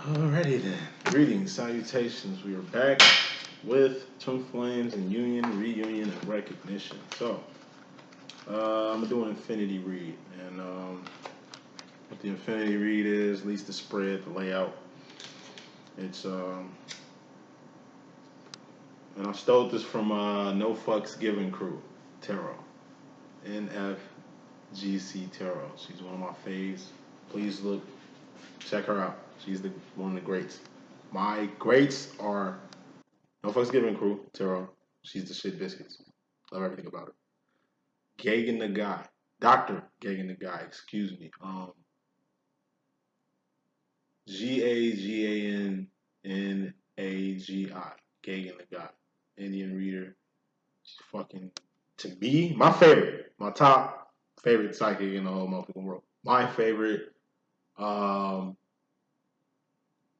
Alrighty then. Greetings, salutations. We are back with Twin Flames and Union, Reunion, and Recognition. I'm doing Infinity Read, and what the Infinity Read is, at least the spread, the layout. It's and I stole this from No Fucks Given Crew, Tarot, NFGC Tarot. She's one of my faves. Please look, check her out. She's one of the greats. My greats are No Fucks Given Crew, Tarot. She's the shit biscuits. Love everything about her. Gagan the guy. Dr. Gagan the guy, excuse me. Gagnagi. Gagan the guy. Indian reader. She's fucking, to me, my favorite. My top favorite psychic in the whole motherfucking world. My favorite.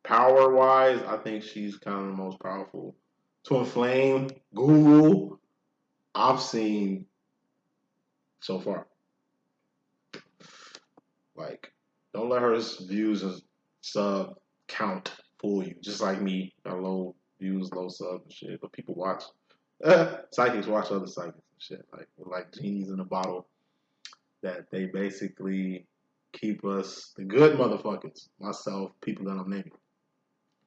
Power wise, I think she's kind of the most powerful twin flame guru I've seen so far. Like, don't let her views and sub count fool you. Just like me, got low views, low sub and shit. But people watch. Psychics watch other psychics and shit. Like, we're like genies in a bottle that they basically keep us, the good motherfuckers, myself, people that I'm naming,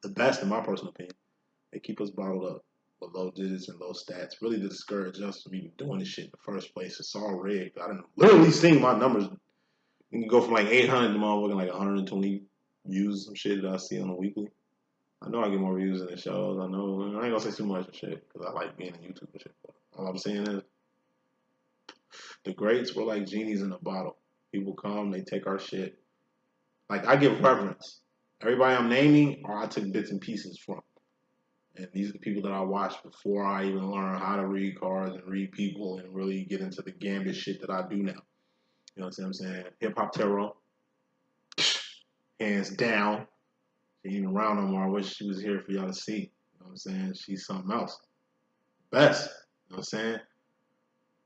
the best in my personal opinion, they keep us bottled up with low digits and low stats, really to discourage us from even doing this shit in the first place. It's all rigged. I done literally seen my numbers. You can go from like 800 to motherfucking like 120 views, some shit that I see on a weekly. I know I get more views than the shows. I know. I ain't gonna say too much and shit because I like being on YouTube and shit. But all I'm saying is the greats were like genies in a bottle. People come, they take our shit. Like, I give reverence. Everybody I'm naming, or I took bits and pieces from. And these are the people that I watched before I even learned how to read cards and read people and really get into the gambit shit that I do now. You know what I'm saying? Hip Hop Tarot, hands down. She ain't around no more. I wish she was here for y'all to see. You know what I'm saying? She's something else. Best. You know what I'm saying?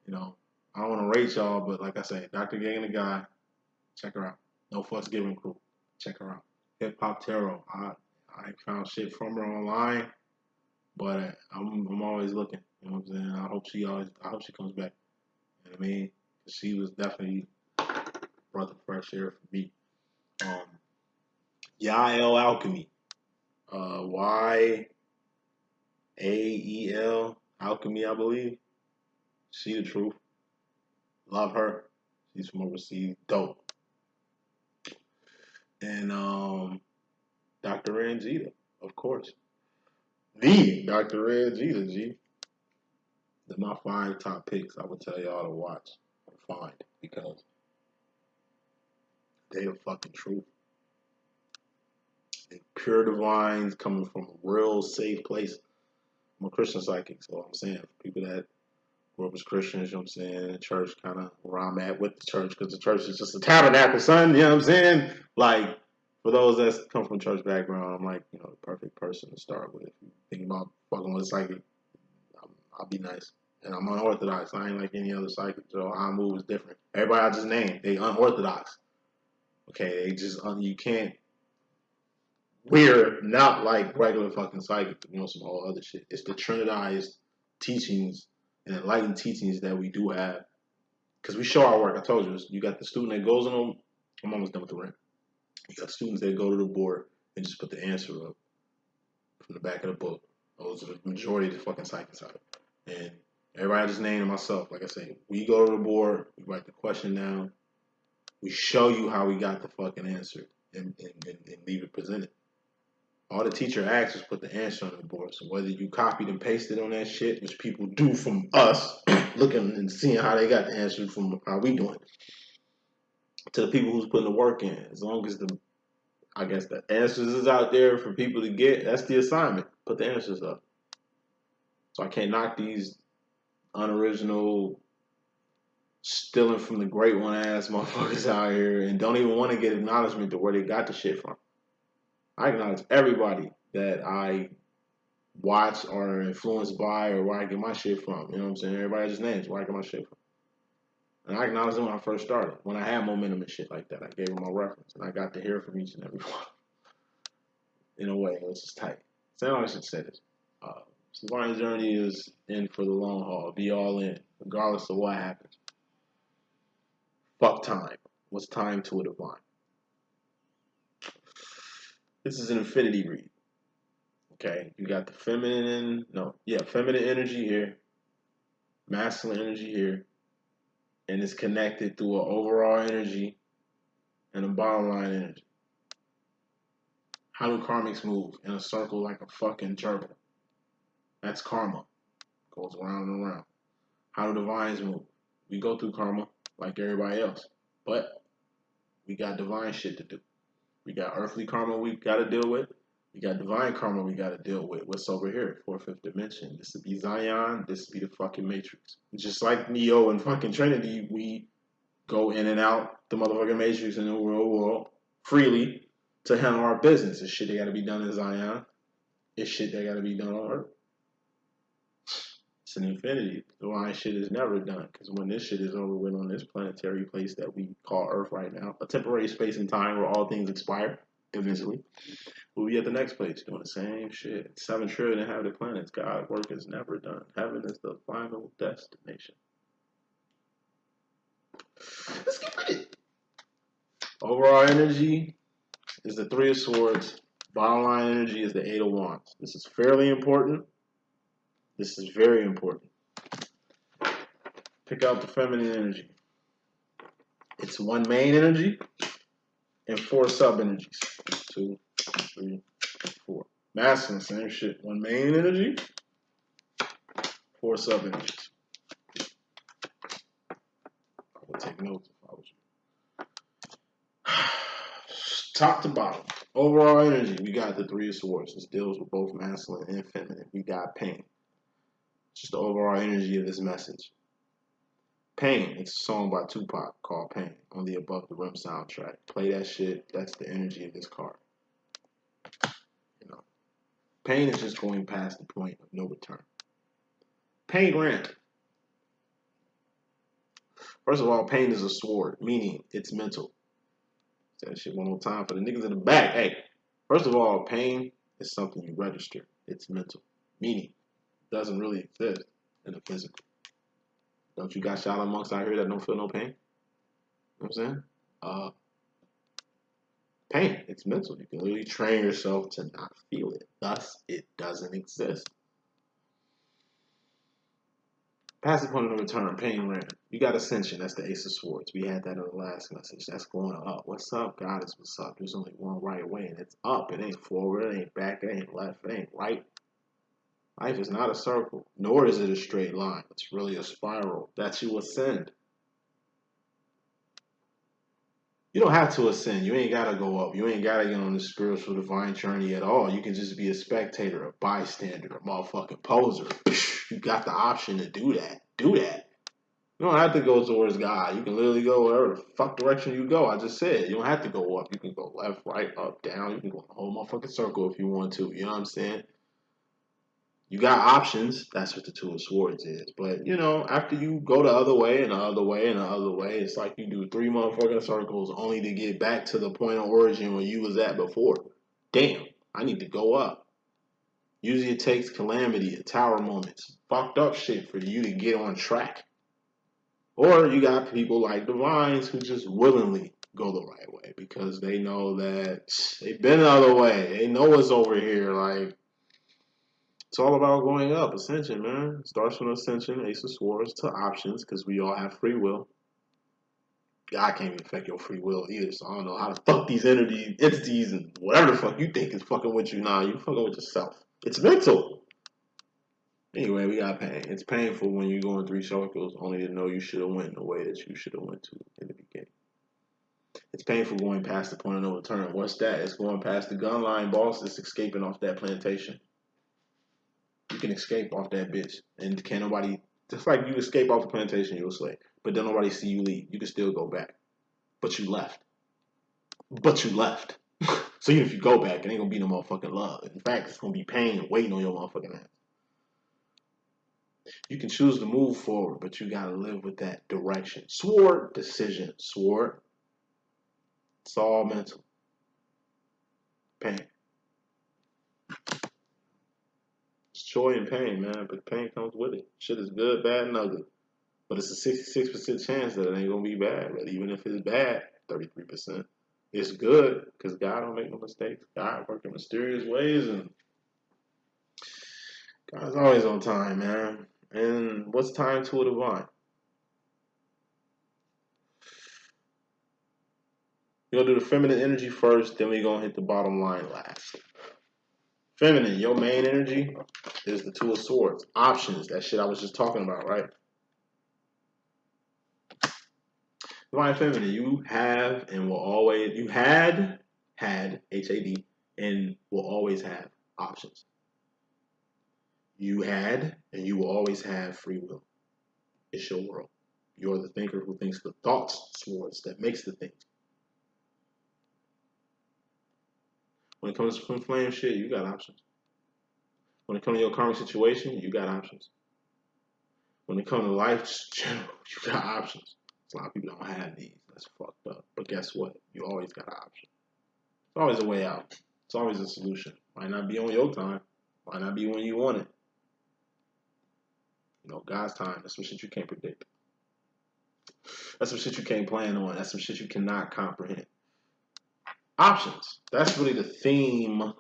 You know, I don't want to rate y'all, but like I say, Dr. Gang the guy, check her out. No Fuss Giving Crew, check her out. Hip Hop Tarot, I found shit from her online, but I'm always looking. You know what I'm saying? I hope she comes back. You know what I mean? 'Cause she was definitely breath of fresh air for me. Yael Alchemy. YAEL Alchemy, I believe. She the truth. Love her. She's from overseas. Dope. And Dr. Rangita, of course. The Dr. Rangita, G. They're my 5 top picks I would tell y'all to watch or find because they the fucking truth. They pure divines coming from a real safe place. I'm a Christian psychic, so I'm saying for people that grew up as Christians, you know what I'm saying, the church kind of where I'm at with the church, because the church is just a tabernacle, son, you know what I'm saying? Like, for those that come from church background, I'm like, you know, the perfect person to start with. If you think about fucking with a psychic, I'll be nice. And I'm unorthodox. I ain't like any other psychic, so how I move is different. Everybody I just named, they unorthodox. Okay, they just, you can't, we're not like regular fucking psychic, you know, some whole other shit. It's the Trinitized teachings and enlightened teachings that we do have. Because we show our work. I told you, you got the student that goes on them. I'm almost done with the rant. You got students that go to the board and just put the answer up from the back of the book. Those are the majority of the fucking psychics out. And everybody I just named myself, like I say, we go to the board, we write the question down, we show you how we got the fucking answer and leave it presented. All the teacher asks is put the answer on the board. So whether you copied and pasted on that shit, which people do from us, looking and seeing how they got the answer from how we doing, to the people who's putting the work in, as long as the answers is out there for people to get, that's the assignment. Put the answers up. So I can't knock these unoriginal, stealing from the great one ass motherfuckers out here and don't even want to get acknowledgement to where they got the shit from. I acknowledge everybody that I watch or influenced by or where I get my shit from. You know what I'm saying? Everybody just names where I get my shit from. And I acknowledged them when I first started. When I had momentum and shit like that, I gave them my reference. And I got to hear from each and every one. in a way. It's just tight. So I should say this. Divine journey is in for the long haul. Be all in, regardless of what happens. Fuck time. What's time to a divine? This is an infinity read. Okay, you got the feminine energy here, masculine energy here, and it's connected through an overall energy and a bottom line energy. How do karmics move in a circle like a fucking gerbil? That's karma. Goes around and around. How do divines move? We go through karma like everybody else, but we got divine shit to do. We got earthly karma we got to deal with. We got divine karma we got to deal with. What's over here? Fourth, fifth dimension. This would be Zion. This would be the fucking Matrix. Just like Neo and fucking Trinity, we go in and out the motherfucking Matrix in the real world freely to handle our business. It's shit that got to be done in Zion. It's shit that got to be done on Earth. It's an infinity. Divine shit is never done, because when this shit is over with on this planetary place that we call Earth right now, a temporary space and time where all things expire eventually, we'll be at the next place doing the same shit. 7 trillion inhabited planets. God's work is never done. Heaven is the final destination. Let's get with it. Overall energy is the 3 of Swords. Bottom line energy is the 8 of Wands. This is fairly important. This is very important. Pick out the feminine energy. It's 1 main energy and 4 sub energies. 2, 3, 4. Masculine, same shit. 1 main energy, 4 sub energies. I would take notes if I was you. Top to bottom. Overall energy, we got the 3 of Swords. This deals with both masculine and feminine. We got pain. Just the overall energy of this message. Pain. It's a song by Tupac called Pain on the Above the Rim soundtrack. Play that shit. That's the energy of this card. You know, pain is just going past the point of no return. Pain Grand. First of all, pain is a sword, meaning it's mental. Say that shit one more time for the niggas in the back. Hey, first of all, pain is something you register. It's mental, meaning it doesn't really exist in the physical. Don't you got shot amongst out here that don't feel no pain? You know what I'm saying? Pain, it's mental. You can literally train yourself to not feel it. Thus, it doesn't exist. Past the point of no return, pain ran. You got Ascension, that's the Ace of Swords. We had that in the last message. That's going up. What's up, Goddess? What's up? There's only one right way, and it's up. It ain't forward, it ain't back, it ain't left, it ain't right. Life is not a circle, nor is it a straight line. It's really a spiral that you ascend. You don't have to ascend. You ain't got to go up. You ain't got to get on the spiritual divine journey at all. You can just be a spectator, a bystander, a motherfucking poser. You got the option to do that. Do that. You don't have to go towards God. You can literally go wherever the fuck direction you go. I just said, you don't have to go up. You can go left, right, up, down. You can go in the whole motherfucking circle if you want to. You know what I'm saying? You got options. That's what the 2 of Swords is. But, you know, after you go the other way and the other way and the other way, it's like you do 3 motherfucking circles only to get back to the point of origin where you was at before. Damn, I need to go up. Usually it takes calamity and tower moments, fucked up shit for you to get on track. Or you got people like divines who just willingly go the right way because they know that they've been the other way. They know what's over here. Like, it's all about going up. Ascension, man. It starts from Ascension, Ace of Swords, to options, because we all have free will. God can't even affect your free will either, so I don't know how to fuck these entities and whatever the fuck you think is fucking with you now. You fucking with yourself. It's mental. Anyway, we got pain. It's painful when you're going 3 circles only to know you should have went the way that you should have went to in the beginning. It's painful going past the point of no return. What's that? It's going past the gun line boss that's escaping off that plantation. You can escape off that bitch. And can't nobody, just like you escape off the plantation, you'll slay. But then nobody see you leave. You can still go back. But you left. So even if you go back, it ain't gonna be no motherfucking love. In fact, it's gonna be pain waiting on your motherfucking ass. You can choose to move forward, but you gotta live with that direction. Sword, decision. Sword. It's all mental. Pain. joy and pain, man. But pain comes with it. Shit is good, bad, and ugly. But it's a 66% chance that it ain't gonna be bad. But even if it's bad, 33%, it's good because God don't make no mistakes. God works in mysterious ways, and God's always on time, man. And what's time to a divine? We're gonna do the feminine energy first, then we're gonna hit the bottom line last. Feminine, your main energy is the Two of Swords. Options, that shit I was just talking about, right? Divine Feminine, you have and will always, you had, H-A-D, and will always have options. You had and you will always have free will. It's your world. You're the thinker who thinks the thoughts, swords, that makes the things. When it comes to twin flame shit, you got options. When it comes to your karmic situation, you got options. When it comes to life, you got options. A lot of people don't have these. That's fucked up. But guess what? You always got an option. It's always a way out. It's always a solution. Might not be on your time. Might not be when you want it. You know, God's time. That's some shit you can't predict. That's some shit you can't plan on. That's some shit you cannot comprehend. Options. That's really the theme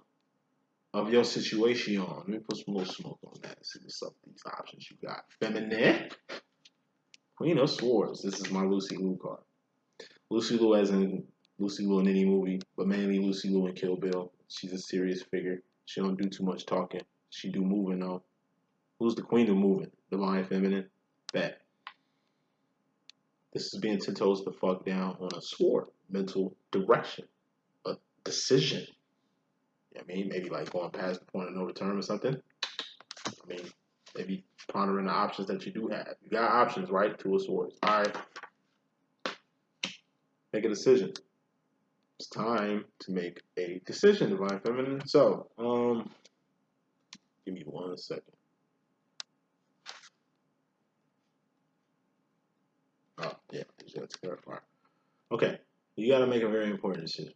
of your situation. Let me put some more smoke on that. See what's up with these options you got. Feminine. Queen of Swords. This is my Lucy Liu card. Lucy Liu as in Lucy Liu in any movie, but mainly Lucy Liu in Kill Bill. She's a serious figure. She don't do too much talking. She do moving though. Who's the queen of moving? Divine Feminine. Bet. This is being 10 toes the fuck down on a sword. Mental direction. A decision. You know what I mean? Maybe like going past the point of no return or something. I mean, maybe pondering the options that you do have. You got options, right? Two of Swords. All right. Make a decision. It's time to make a decision, Divine Feminine. So, give me 1 second. Oh, yeah, that's clarify. Okay, you got to make a very important decision.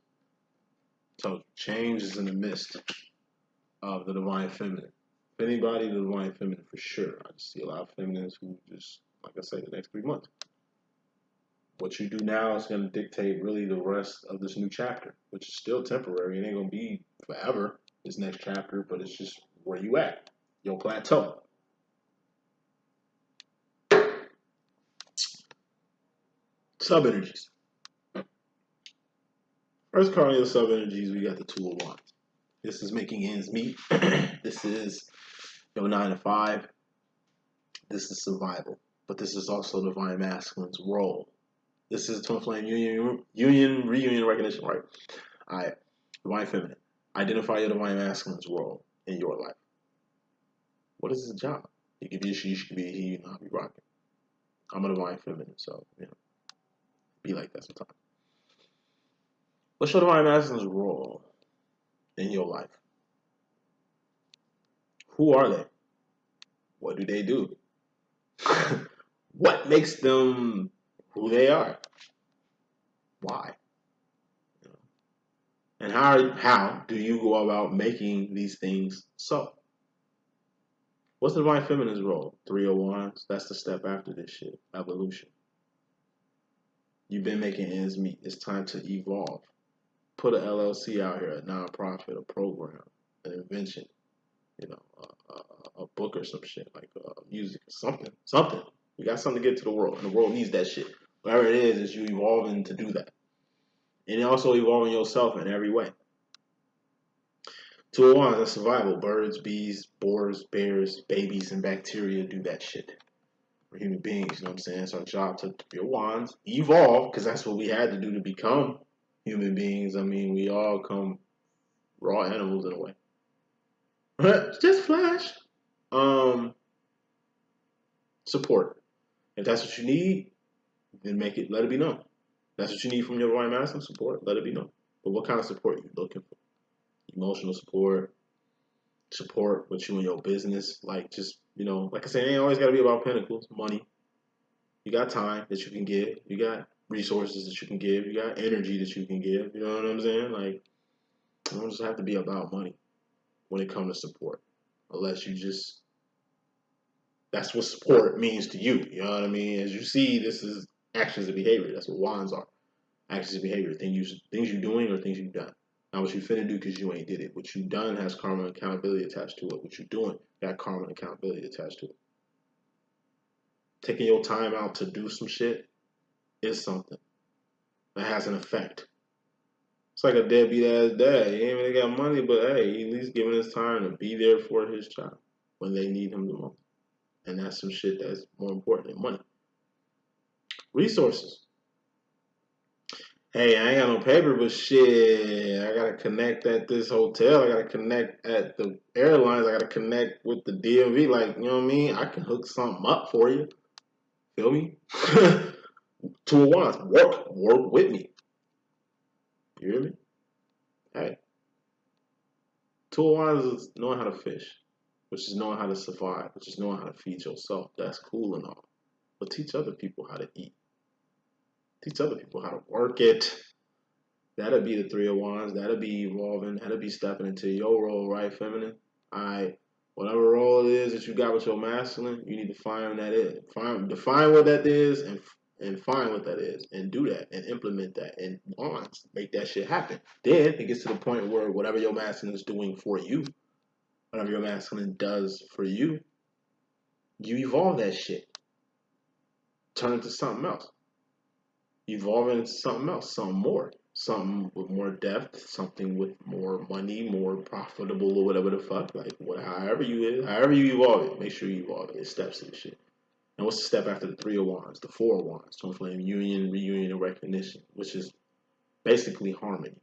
So, change is in the midst of the Divine Feminine. If anybody, the Divine Feminine for sure. I just see a lot of feminines who just, like I say, the next 3 months. What you do now is going to dictate really the rest of this new chapter, which is still temporary. It ain't going to be forever, this next chapter, but it's just where you at, your plateau. Sub-energies. First card of the sub-energies, we got the Two of Wands. This is making ends meet. This is your 9 to 5. This is survival. But this is also Divine Masculine's role. This is Twin Flame reunion recognition, right? All right. Divine Feminine. Identify your Divine Masculine's role in your life. What is his job? It could be a she, could be a he, you know, I'll be rocking. I'm a Divine Feminine, so, you know, be like that sometimes. What's your Divine Masculine's role in your life? Who are they? What do they do? What makes them who they are? Why? And how do you go about making these things so? What's the Divine Feminine's role? 3 of Wands. That's the step after this shit. Evolution. You've been making ends meet. It's time to evolve. Put an LLC out here, a nonprofit, a program, an invention, you know, a book or some shit, like music, something. You got something to get to the world, and the world needs that shit. Whatever it is you evolving to do that. And also evolving yourself in every way. 2 of Wands, that's survival. Birds, bees, boars, bears, babies, and bacteria do that shit. For human beings, you know what I'm saying? It's our job to your wands, evolve, because that's what we had to do to become human beings. I mean, we all come raw animals in a way. Just flash. Support. If that's what you need, then let it be known. If that's what you need from your Divine Masculine, support, let it be known. But what kind of support are you looking for? Emotional support with you in your business. Like, just, you know, like I said, it ain't always got to be about pentacles, money. You got time that you can give. You got resources that you can give. You got energy that you can give. You know what I'm saying? Like, it don't just have to be about money when it comes to support. unless you just, that's what support means to you. You know what I mean? As you see, this is actions and behavior. That's what wands are. Actions and behavior. Things you're doing or things you've done. Not what you finna do because you ain't did it. What you've done has karma and accountability attached to it. What you're doing got karma and accountability attached to it. Taking your time out to do some shit is something that has an effect. It's like a deadbeat ass dad. He ain't really got money, but hey, he at least giving his time to be there for his child when they need him the most. And that's some shit that's more important than money. Resources. Hey, I ain't got no paper, but shit, I gotta connect at this hotel. I gotta connect at the airlines. I gotta connect with the DMV. Like, you know what I mean? I can hook something up for you. Feel me? Two of Wands. Work with me. You hear me? Hey. Two of Wands is knowing how to fish, which is knowing how to survive, which is knowing how to feed yourself. That's cool and all. But teach other people how to eat. Teach other people how to work it. That'll be the Three of Wands. That'll be evolving. That'll be stepping into your role, right, feminine? Alright. Whatever role it is that you got with your masculine, you need to find what that is. Define what that is and find what that is. And do that and implement that. And wands. Make that shit happen. Then it gets to the point where whatever your masculine is doing for you, whatever your masculine does for you, you evolve that shit. Turn it to something else. Evolve it into something else, something more. Something with more depth, something with more money, more profitable, or whatever the fuck. Like, however you evolve it, make sure you evolve it. It steps to the shit. And what's the step after the Three of Wands? The Four of Wands. Twin Flame Union, Reunion, and Recognition, which is basically harmony.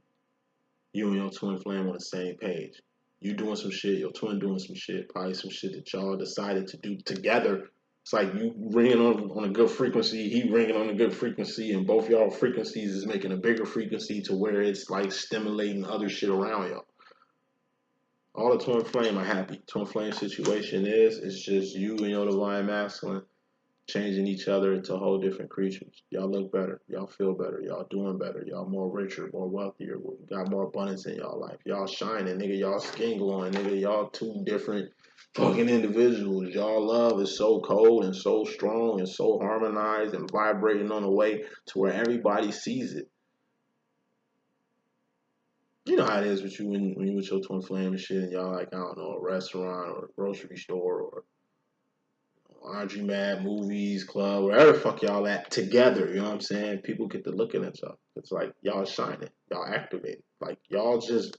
You and your twin flame on the same page. You doing some shit, your twin doing some shit, probably some shit that y'all decided to do together. It's like you ringing on a good frequency, he ringing on a good frequency, and both y'all frequencies is making a bigger frequency to where it's like stimulating other shit around y'all. All the twin flame are happy. Twin flame situation it's just you and your divine masculine changing each other into whole different creatures. Y'all look better. Y'all feel better. Y'all doing better. Y'all more richer, more wealthier. Got more abundance in y'all life. Y'all shining, nigga. Y'all skin glowing, nigga. Y'all two different fucking individuals. Y'all love is so cold and so strong and so harmonized and vibrating on a way to where everybody sees it. You know how it is with you when you with your twin flame and shit, and y'all like, I don't know, a restaurant or a grocery store or laundromat, movies, club, wherever the fuck y'all at together, you know what I'm saying? People get to looking at y'all. It's like y'all shining, y'all activated. Like y'all just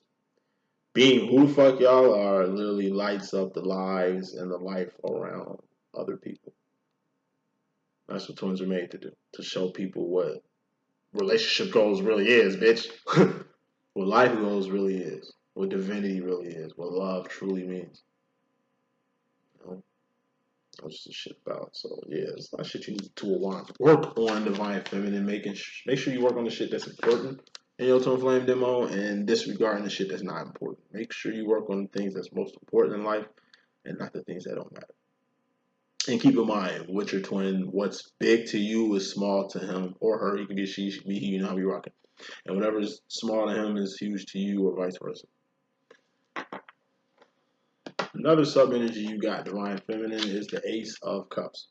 being who the fuck y'all are literally lights up the lives and the life around other people. That's what twins are made to do. To show people what relationship goals really is, bitch. What life goals really is. What divinity really is. What love truly means. You know? What's the shit about? So yeah, it's not shit you need to want. Work on divine feminine, make sure you work on the shit that's important in your twin flame demo and disregarding the shit that's not important. Make sure you work on the things that's most important in life and not the things that don't matter. And keep in mind, with your twin, what's big to you is small to him or her. You can be she should be he, you know how we rocking. And whatever is small to him is huge to you or vice versa. Another sub-energy you got, divine feminine, is the Ace of Cups.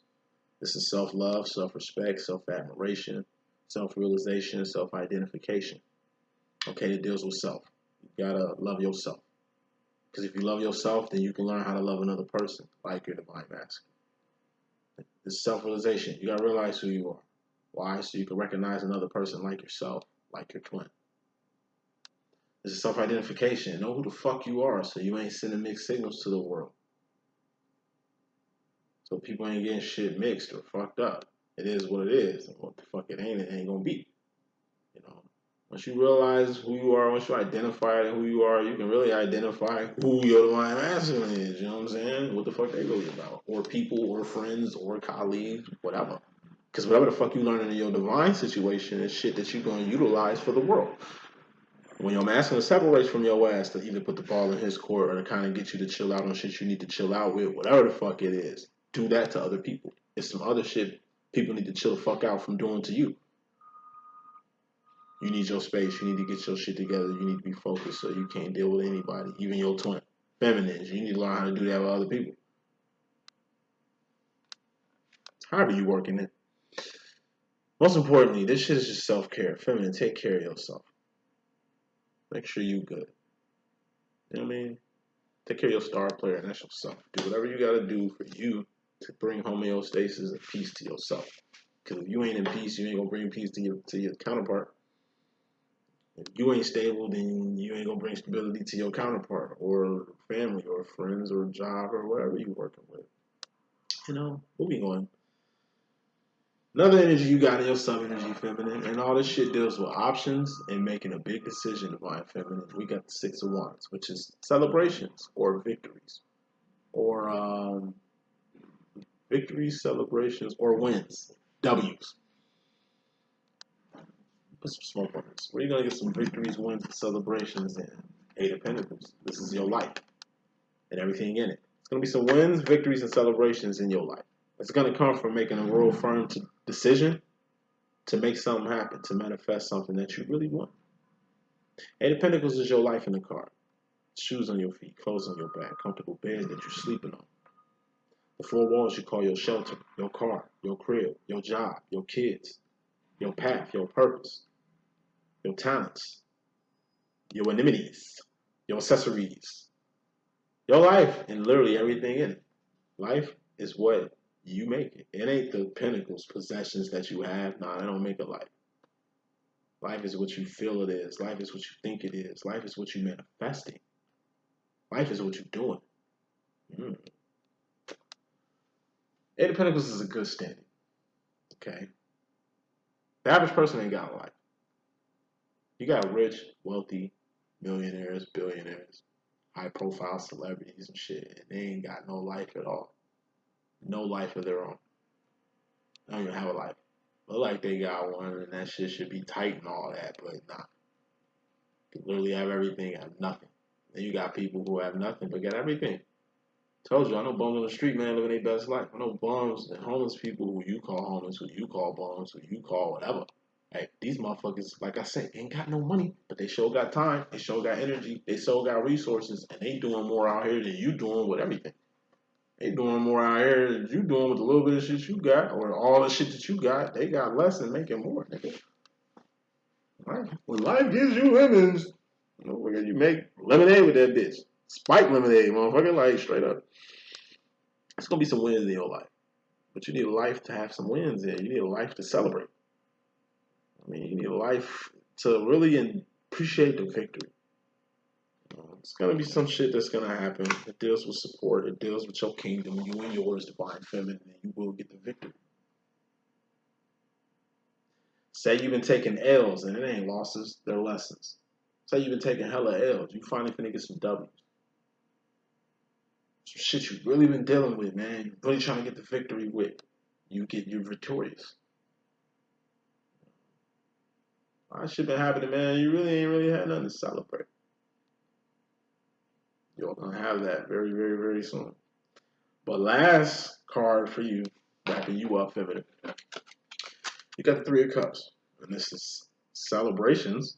This is self-love, self-respect, self-admiration, self-realization, self-identification. Okay, it deals with self. You gotta love yourself. Because if you love yourself, then you can learn how to love another person, like your divine masculine. It's self-realization. You gotta realize who you are. Why? So you can recognize another person like yourself, like your twin. This is self-identification. Know who the fuck you are, so you ain't sending mixed signals to the world. So people ain't getting shit mixed or fucked up. It is what it is. And what the fuck it ain't gonna be. You know, once you realize who you are, once you identify who you are, you can really identify who your divine masculine is. You know what I'm saying? What the fuck they really about. Or people, or friends, or colleagues, whatever. Because whatever the fuck you learning in your divine situation is shit that you're gonna utilize for the world. When your masculine separates from your ass to either put the ball in his court or to kind of get you to chill out on shit you need to chill out with, whatever the fuck it is, do that to other people. It's some other shit people need to chill the fuck out from doing to you. You need your space. You need to get your shit together. You need to be focused so you can't deal with anybody, even your twin. feminines. You need to learn how to do that with other people. However you working it. Most importantly, this shit is just self-care. Feminine, take care of yourself. Make sure you good. You know what I mean? Take care of your star player, and that's yourself. Do whatever you gotta do for you to bring homeostasis and peace to yourself. Because if you ain't in peace, you ain't gonna bring peace to your counterpart. If you ain't stable, then you ain't gonna bring stability to your counterpart or family or friends or job or whatever you're working with. You know, moving on. Another energy you got in your sub-energy, feminine, and all this shit deals with options and making a big decision, divine feminine. We got the Six of Wands, which is celebrations or victories, or victories, celebrations, or wins, W's. Put some smoke on this. Where are you gonna get some victories, wins, and celebrations in? Eight of Pentacles. This is your life and everything in it. It's gonna be some wins, victories, and celebrations in your life. It's gonna come from making a real firm decision to make something happen, to manifest something that you really want. Eight of Pentacles is your life in the card. Shoes on your feet, clothes on your back, comfortable bed that you're sleeping on. The four walls you call your shelter, your car, your crib, your job, your kids, your path, your purpose, your talents, your enmities, your accessories, your life, and literally everything in it. Life is what you make it. It ain't the pentacles, possessions that you have. Nah, that don't make a life. Life is what you feel it is. Life is what you think it is. Life is what you manifesting. Life is what you're doing. Eight of Pentacles is a good standing. Okay? The average person ain't got a life. You got rich, wealthy, millionaires, billionaires, high-profile celebrities and shit, and they ain't got no life at all. No life of their own. They don't even have a life. Look like they got one, and that shit should be tight and all that, but nah. You literally have everything, have nothing. Then you got people who have nothing but got everything. Told you, I know bums on the street, man, living their best life. I know bums and homeless people who you call homeless, who you call bums, who you call whatever. Hey, these motherfuckers, like I said, ain't got no money, but they sure got time, they sure got energy, they sure got resources, and they doing more out here than you doing with everything. They doing more out here than you doing with a little bit of shit you got, or all the shit that you got. They got less and making more, nigga. When life gives you lemons, you make lemonade with that bitch. Spike lemonade, motherfucker, like straight up. It's gonna be some wins in your life, but you need a life to have some wins in. You need a life to celebrate. I mean, you need a life to really appreciate the victory. It's gonna be some shit that's gonna happen. It deals with support. It deals with your kingdom, you and yours, divine feminine, and you will get the victory. Say you've been taking L's, and it ain't losses, they're lessons. Say you've been taking hella L's, you finally finna get some W's. Some shit you've really been dealing with, man. You're really trying to get the victory with. You're victorious. That shit been happening, man. You really ain't really had nothing to celebrate. You're gonna have that very, very, very soon. But last card for you, wrapping you up, feminine. You got the Three of Cups, and this is celebrations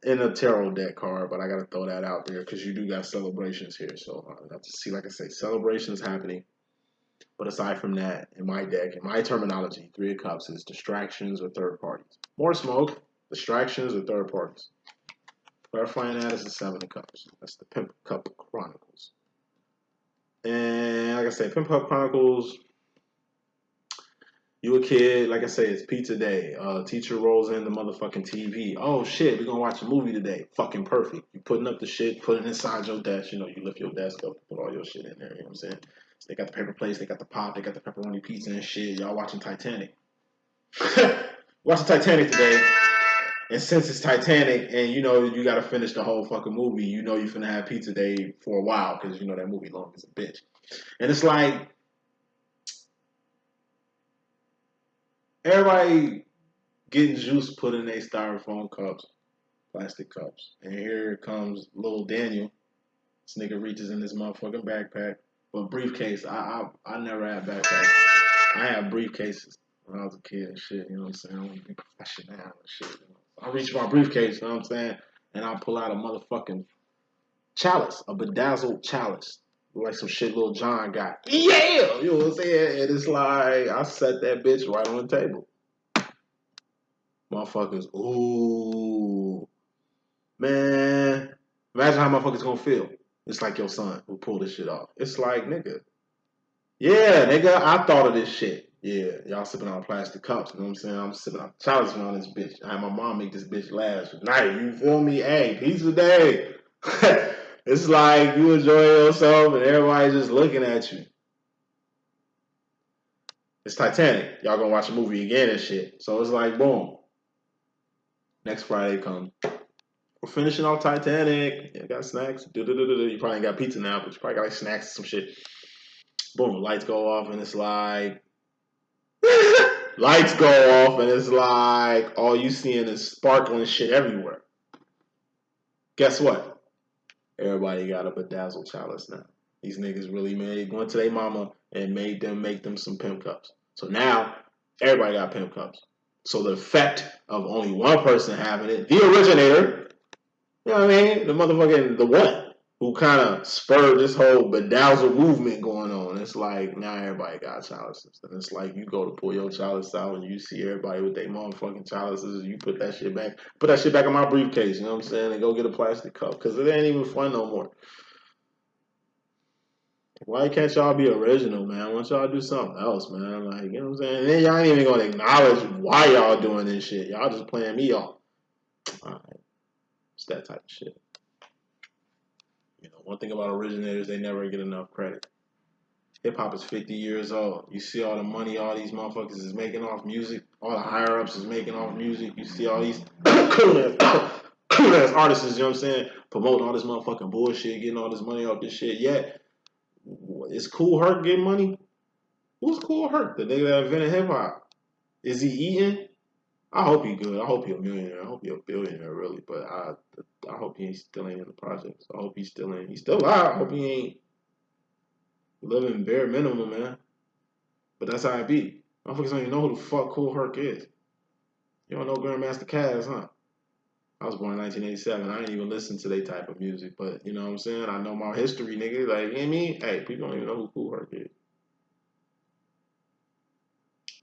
in a tarot deck card. But I gotta throw that out there because you do got celebrations here. So I have to see, like I say, celebrations happening. But aside from that, in my deck, in my terminology, Three of Cups is distractions or third parties. More smoke, distractions or third parties. Clarifying that is the Seven of Cups. That's the Pimp Cup Chronicles. And like I said, Pimp Cup Chronicles, you a kid, like I say, it's pizza day. Teacher rolls in the motherfucking TV. Oh shit, we're gonna watch a movie today. Fucking perfect. You putting up the shit, put it inside your desk. You lift your desk up, put all your shit in there. You know what I'm saying? So they got the paper plates, they got the pop, they got the pepperoni pizza and shit. Y'all watching Titanic. Watching Titanic today. And since it's Titanic and you gotta finish the whole fucking movie, you finna have pizza day for a while because that movie long as a bitch. And it's like everybody getting juice put in their styrofoam cups, plastic cups. And here comes little Daniel. This nigga reaches in this motherfucking backpack. But briefcase, I never had backpacks. I had briefcases when I was a kid and shit, you know what I'm saying? I want to be professional and shit. I reach my briefcase, you know what I'm saying? And I pull out a motherfucking chalice, a bedazzled chalice. Like some shit Lil Jon got. Yeah! You know what I'm saying? And it's like, I set that bitch right on the table. Motherfuckers, ooh. Man. Imagine how motherfuckers gonna feel. It's like your son who pulled this shit off. It's like, nigga. Yeah, nigga, I thought of this shit. Yeah, y'all sipping on plastic cups. You know what I'm saying? I'm sipping on chalice on this bitch. I had my mom make this bitch last night. You feel me? Hey, pizza day. It's like you enjoy yourself and everybody's just looking at you. It's Titanic. Y'all gonna watch a movie again and shit. So it's like, boom. Next Friday comes. We're finishing off Titanic. Yeah, got snacks. You probably ain't got pizza now, but you probably got like snacks and some shit. Boom, lights go off and it's like lights go off and it's like all you seeing is sparkling shit everywhere. Guess what? Everybody got a bedazzled chalice now. These niggas really went to their mama and made them make them some pimp cups. So now everybody got pimp cups. So the effect of only one person having it, the originator, you know what I mean? The motherfucking, the one who kind of spurred this whole bedazzled movement going on. It's like, now everybody got chalices. And it's like, you go to pull your chalice out and you see everybody with their motherfucking chalices. You put that shit back. Put that shit back in my briefcase, you know what I'm saying? And go get a plastic cup. Because it ain't even fun no more. Why can't y'all be original, man? Why don't y'all do something else, man? Like, you know what I'm saying? And then y'all ain't even going to acknowledge why y'all doing this shit. Y'all just playing me off. All right. It's that type of shit. You know, one thing about originators, they never get enough credit. Hip hop is 50 years old. You see all the money all these motherfuckers is making off music. All the higher ups is making off music. You see all these cool ass artists, you know what I'm saying? Promoting all this motherfucking bullshit, getting all this money off this shit. Yet, is Kool Herc getting money? Who's Kool Herc? The nigga that invented hip hop. Is he eating? I hope he good. I hope he a millionaire. I hope he a billionaire, really. But I hope he still ain't in the projects. I hope he's still in. He's still alive. I hope he ain't living bare minimum, man. But that's how it be. Motherfuckers don't even know who the fuck Kool Herc is. You don't know Grandmaster Caz, huh? I was born in 1987. I ain't even listen to they type of music. But, you know what I'm saying? I know my history, nigga. Like, you know what I mean? Hey, people don't even know who Kool Herc is.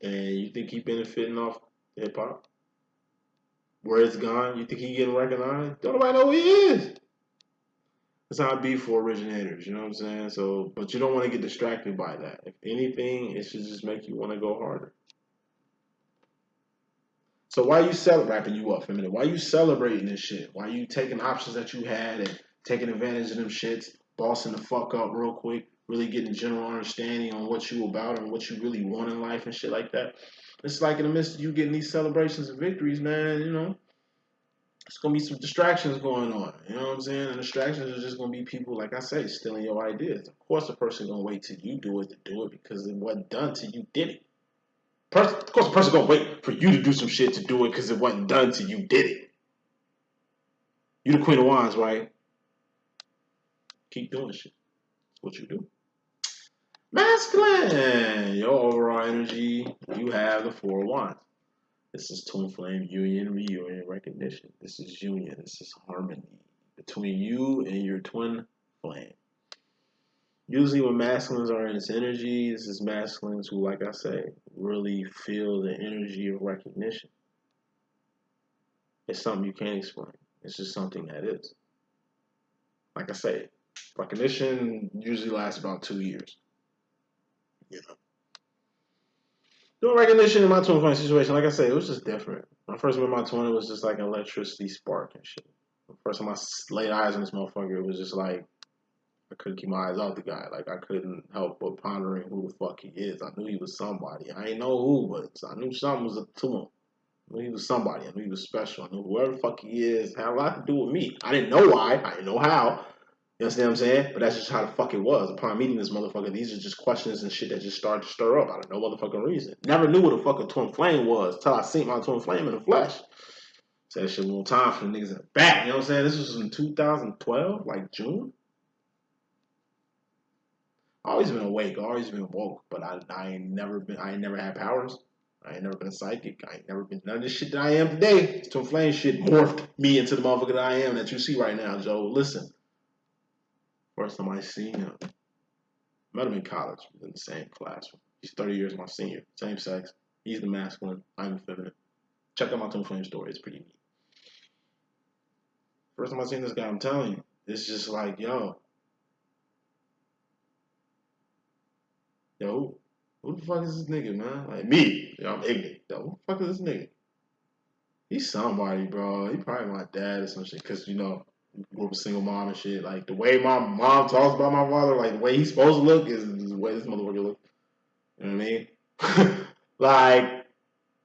And you think he benefiting off hip-hop? Where it's gone, you think he getting recognized? Don't nobody know who he is. That's how it be for originators, you know what I'm saying? So, but you don't want to get distracted by that. If anything, it should just make you want to go harder. So why you wrapping you up for a minute? Why you celebrating this shit? Why you taking options that you had and taking advantage of them shits, bossing the fuck up real quick, really getting general understanding on what you about and what you really want in life and shit like that? It's like in the midst of you getting these celebrations and victories, man, you know, it's going to be some distractions going on. You know what I'm saying? And distractions are just going to be people, like I say, stealing your ideas. Of course, a person going to wait till you do it to do it because it wasn't done till you did it. Of course, a person going to wait for you to do some shit to do it because it wasn't done till you did it. You the Queen of Wands, right? Keep doing shit. That's what you do. Masculine. Your overall energy, you have the Four of Wands. This is twin flame union, reunion, recognition. This is union. This is harmony between you and your twin flame. Usually when masculines are in its energy, this is masculines who, like I say, really feel the energy of recognition. It's something you can't explain. It's just something that is. Like I say, recognition usually lasts about 2 years. You know. Doing recognition in my twin flame situation, like I say, it was just different. When I first met my twin, it was just like an electricity spark and shit. The first time I laid eyes on this motherfucker, it was just like, I couldn't keep my eyes off the guy. Like, I couldn't help but pondering who the fuck he is. I knew he was somebody. I ain't know who, but I knew something was to him. I knew he was somebody. I knew he was special. I knew whoever the fuck he is had a lot to do with me. I didn't know why. I didn't know how. You understand what I'm saying? But that's just how the fuck it was. Upon meeting this motherfucker, these are just questions and shit that just started to stir up out of no motherfucking reason. Never knew what a fucking twin flame was till I seen my twin flame in the flesh. So that shit one time for the niggas in the back. You know what I'm saying? This was in 2012, like June. Always been awake, always been woke, but I ain't never had powers. I ain't never been a psychic. I ain't never been none of this shit that I am today. This twin flame shit morphed me into the motherfucker that I am that you see right now, Joe. Listen. First time I seen him, met him in college, in the same classroom. He's 30 years my senior, same sex. He's the masculine, I'm the feminine. Check out my Twin Flame story, it's pretty neat. First time I seen this guy, I'm telling you, it's just like, yo, who the fuck is this nigga, man? Like me, I'm ignorant. Yo, who the fuck is this nigga? He's somebody, bro. He probably my dad or some shit, cause grew up a single mom and shit. Like the way my mom talks about my father, like the way he's supposed to look is the way this motherfucker looks. You know what I mean? Like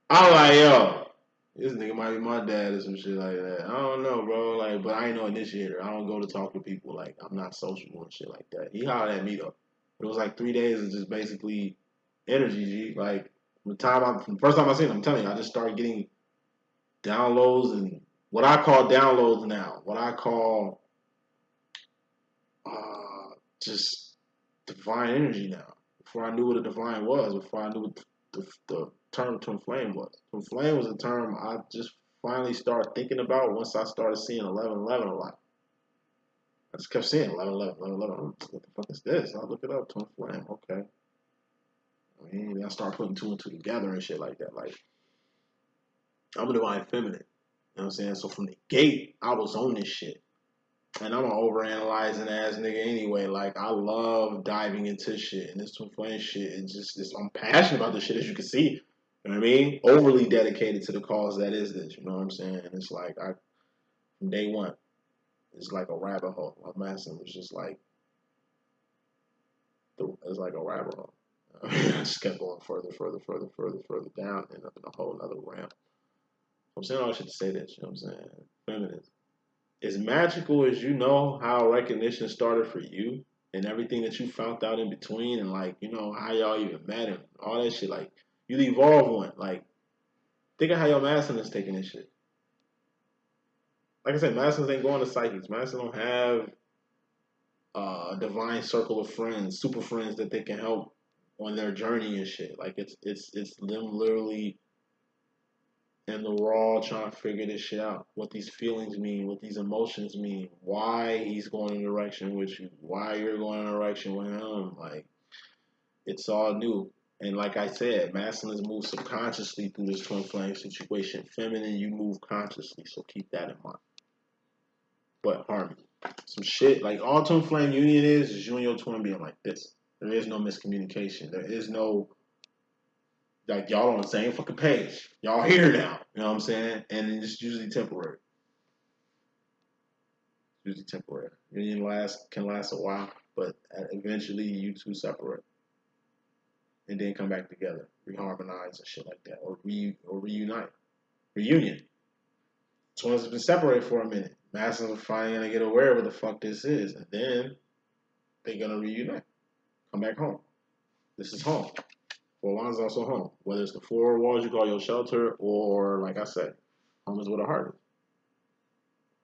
I'm like, yo, this nigga might be my dad or some shit like that. I don't know, bro. Like, but I ain't no initiator. I don't go to talk to people. Like, I'm not sociable and shit like that. He hollered at me though. It was like 3 days of just basically energy, G. Like, the first time I seen him, I'm telling you, I just started getting downloads and what I call downloads now. What I call just divine energy now. Before I knew what a divine was, before I knew what the term twin flame was. Twin flame was a term I just finally started thinking about once I started seeing 1111 a lot. I just kept seeing 1111. What the fuck is this? I'll look it up. Twin flame. Okay. I mean, I start putting two and two together and shit like that. Like, I'm a divine feminine. You know what I'm saying? So from the gate, I was on this shit. And I'm an overanalyzing ass nigga anyway. Like, I love diving into shit. And this twin flame shit, I'm passionate about this shit, as you can see. You know what I mean? Overly dedicated to the cause that is this. You know what I'm saying? And it's like, from day one, it's like a rabbit hole. My master was just like, it's like a rabbit hole. I just kept going further down and up in a whole other realm. I'm saying all that shit to say this. You know what I'm saying? Feminism. As magical as you know how recognition started for you and everything that you found out in between and like, how y'all even met and all that shit, like you evolve one. Like think of how your masculine is taking this shit. Like I said, masculines ain't going to psychics. Masculines don't have a divine circle of friends, super friends that they can help on their journey and shit. Like it's them literally and we're all trying to figure this shit out. What these feelings mean, what these emotions mean, why he's going in a direction with you, why you're going in a direction with him. Like, it's all new. And like I said, masculines move subconsciously through this twin flame situation. Feminine, you move consciously. So keep that in mind. But harmony. Some shit, like all twin flame union is you and your twin being like this. There is no miscommunication. There is no like y'all on the same fucking page. Y'all here now. You know what I'm saying? And it's usually temporary. Usually temporary. Union can last a while, but eventually you two separate. And then come back together. Reharmonize and shit like that. Or reunite. Reunion. Twins have been separated for a minute. Masters are finally gonna get aware of what the fuck this is. And then they're gonna reunite. Come back home. This is home. Four Lines is also home. Whether it's the four walls you call your shelter, or like I said, home is where the heart is.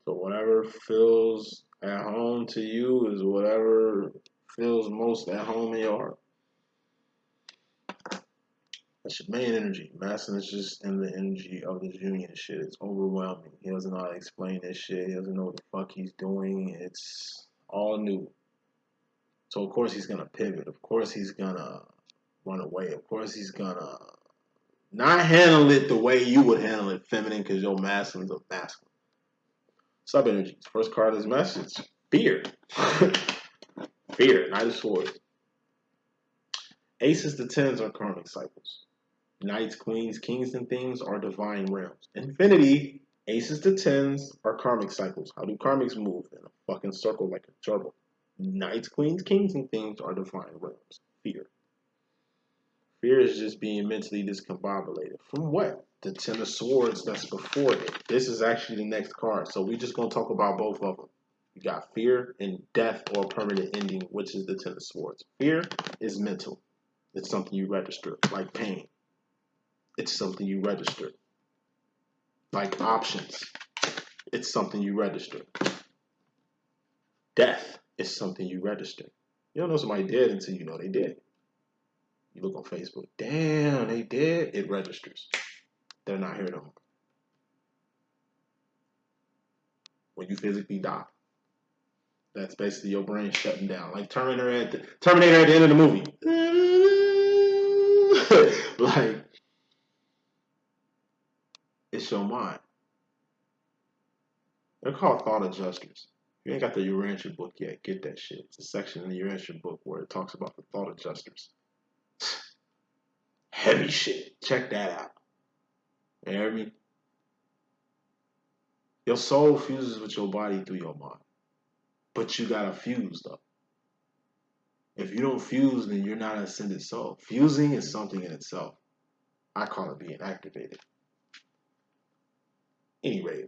So whatever feels at home to you is whatever feels most at home in your heart. That's your main energy. Masson is just in the energy of this union shit. It's overwhelming. He doesn't know how to explain this shit. He doesn't know what the fuck he's doing. It's all new. So of course he's gonna pivot. Of course he's gonna run away. Of course he's gonna not handle it the way you would handle it, feminine, because your masculine's a masculine. Sub energies. First card is message. Fear. Fear. Knight of Swords. Aces to tens are karmic cycles. Knights, queens, kings, and things are divine realms. Infinity. Aces to tens are karmic cycles. How do karmics move? In a fucking circle like a turtle. Knights, queens, kings, and things are divine realms. Fear. Fear is just being mentally discombobulated. From what? The Ten of Swords that's before it. This is actually the next card. So we're just going to talk about both of them. You got fear and death or permanent ending, which is the Ten of Swords. Fear is mental. It's something you register, like pain. It's something you register. Like options. It's something you register. Death is something you register. You don't know somebody dead until you know they did. You look on Facebook, damn, they dead. It registers. They're not here no more. When you physically die. That's basically your brain shutting down, like Terminator at the end of the movie. Like, it's your mind. They're called thought adjusters. If you ain't got the Urantia book yet, get that shit. It's a section in the Urantia book where it talks about the thought adjusters. Heavy shit. Check that out. You hear me? Your soul fuses with your body through your mind. But you gotta fuse though. If you don't fuse, then you're not an ascended soul. Fusing is something in itself. I call it being activated. Anyway,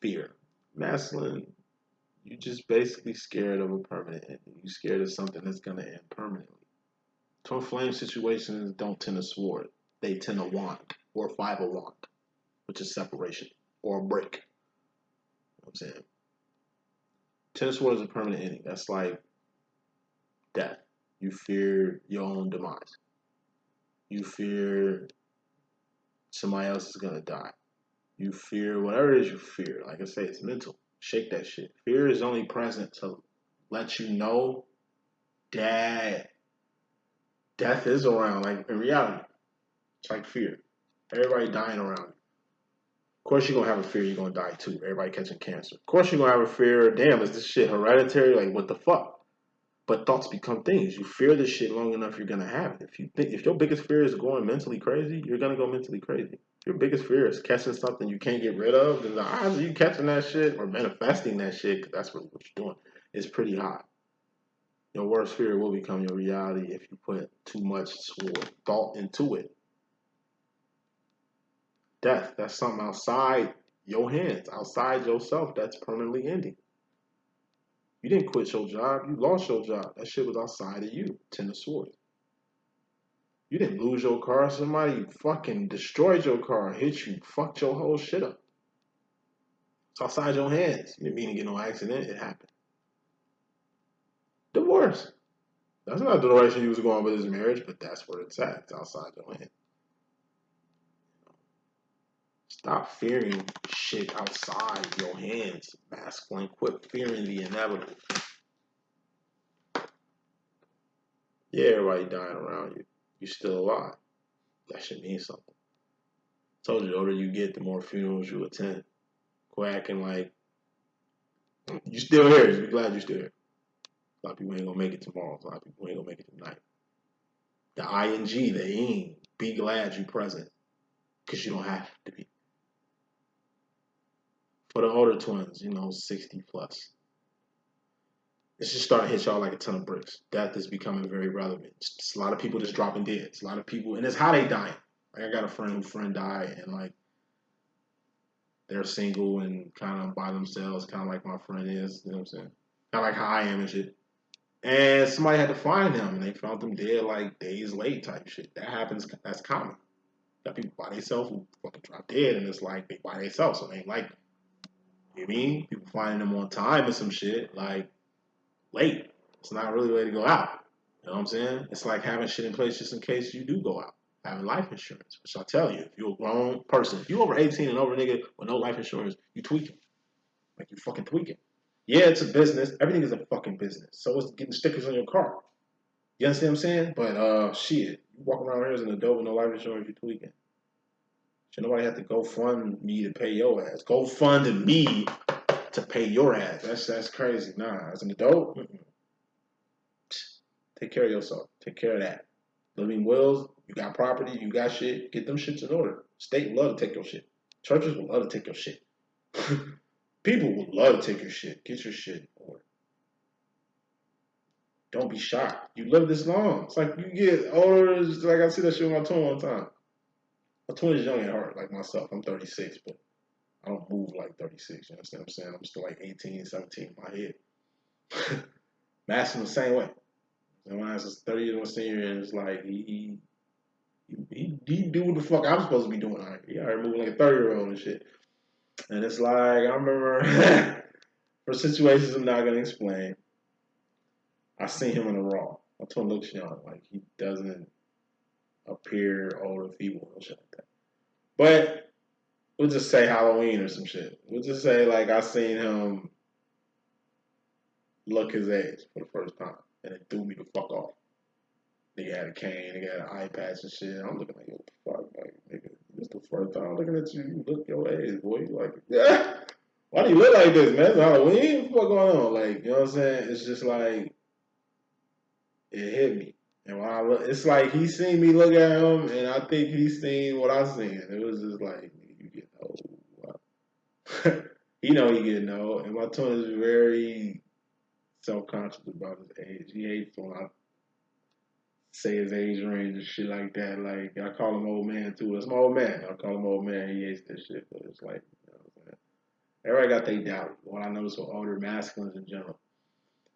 fear. Masculine, you just basically scared of a permanent ending. You scared of something that's gonna end permanently. Twin flame situations don't tend to sword. They tend to want, or 5 want, which is separation, or a break. You know what I'm saying? Ten of swords is a permanent ending. That's like death. You fear your own demise. You fear somebody else is gonna die. You fear whatever it is you fear. Like I say, it's mental. Shake that shit. Fear is only present to let you know that death is around. Like in reality, it's like fear. Everybody dying around you. Of course you're gonna have a fear you're gonna die too. Everybody catching cancer. Of course you're gonna have a fear, damn, is this shit hereditary? Like what the fuck? But thoughts become things. You fear this shit long enough, you're gonna have it. If your biggest fear is going mentally crazy, you're gonna go mentally crazy. If your biggest fear is catching something you can't get rid of, then the odds of you catching that shit or manifesting that shit, because that's really what you're doing, is pretty high. Your worst fear will become your reality if you put too much thought into it. Death, that's something outside your hands, outside yourself, that's permanently ending. You didn't quit your job. You lost your job. That shit was outside of you. Ten of Swords. You didn't lose your car. Somebody fucking destroyed your car, hit you, fucked your whole shit up. It's outside your hands. You didn't mean to get no accident. It happened. Divorce. That's not the direction he was going with his marriage, but that's where it's at. It's outside your hands. Stop fearing shit outside your hands, masculine. Quit fearing the inevitable. Yeah, everybody dying around you. You're still alive. That should mean something. I told you, the older you get, the more funerals you attend. Quit acting like you still here. Just be glad you're still here. A lot of people ain't gonna make it tomorrow. A lot of people ain't gonna make it tonight. The ing, the ing. Be glad you're present, because you don't have to be. For the older twins, 60 plus, it's just starting to hit y'all like a ton of bricks. Death is becoming very relevant. It's a lot of people just dropping dead. It's a lot of people, and it's how they dying. Like I got a friend whose friend died, and like they're single and kind of by themselves, kind of like my friend is. You know what I'm saying? Kind of like how I am and shit. And somebody had to find them, and they found them dead like days late type shit. That happens. That's common. Got people by themselves who fucking drop dead, and it's like they by themselves, so they ain't like, you know what I mean? People finding them on time or some shit, like late. It's not really the way to go out. You know what I'm saying? It's like having shit in place just in case you do go out. Having life insurance, which I tell you, if you're a grown person, if you over 18 and over, nigga, with no life insurance, you tweaking. Like you fucking tweaking. Yeah, it's a business. Everything is a fucking business. So it's getting stickers on your car. You understand what I'm saying? But shit, you walk around here as an adult with no life insurance, you tweaking. Should nobody have to go fund me to pay your ass. Go fund me to pay your ass. That's crazy. Nah, as an adult, take care of yourself. Take care of that. Living wills, you got property, you got shit. Get them shits in order. State would love to take your shit. Churches would love to take your shit. People would love to take your shit. Get your shit in order. Don't be shocked. You live this long. It's like you get older. It's like I see that shit with my twin one time. My twin is young at heart, like myself. I'm 36, but I don't move like 36. You understand what I'm saying? I'm still like 18, 17 in my head. Master the same way. And when I was 30 years old senior, and it's like he do what the fuck I'm supposed to be doing. Like, he already moving like a 30-year-old and shit. And it's like, I remember for situations I'm not gonna explain, I seen him in the raw. My twin looks young, like he doesn't appear old or feeble or shit like that. But we'll just say Halloween or some shit. We'll just say like I seen him look his age for the first time, and it threw me the fuck off. Nigga had a cane, nigga had an eye patch and shit. I'm looking like, what the fuck, like, nigga, this the first time I'm looking at you. You look your age, boy. You like, yeah. Why do you look like this, man? It's Halloween. What the fuck going on? Like, you know what I'm saying? It's just like it hit me. And when I look, it's like he seen me look at him, and I think he seen what I seen. It was just like, you get old. Wow. He know he getting old, and my twin is very self-conscious about his age. He hates when I say his age range and shit like that. Like, I call him old man too. That's my old man. I call him old man. He hates this shit, but it's like, you know what I'm saying? Everybody got their doubt. What I notice with older masculines in general,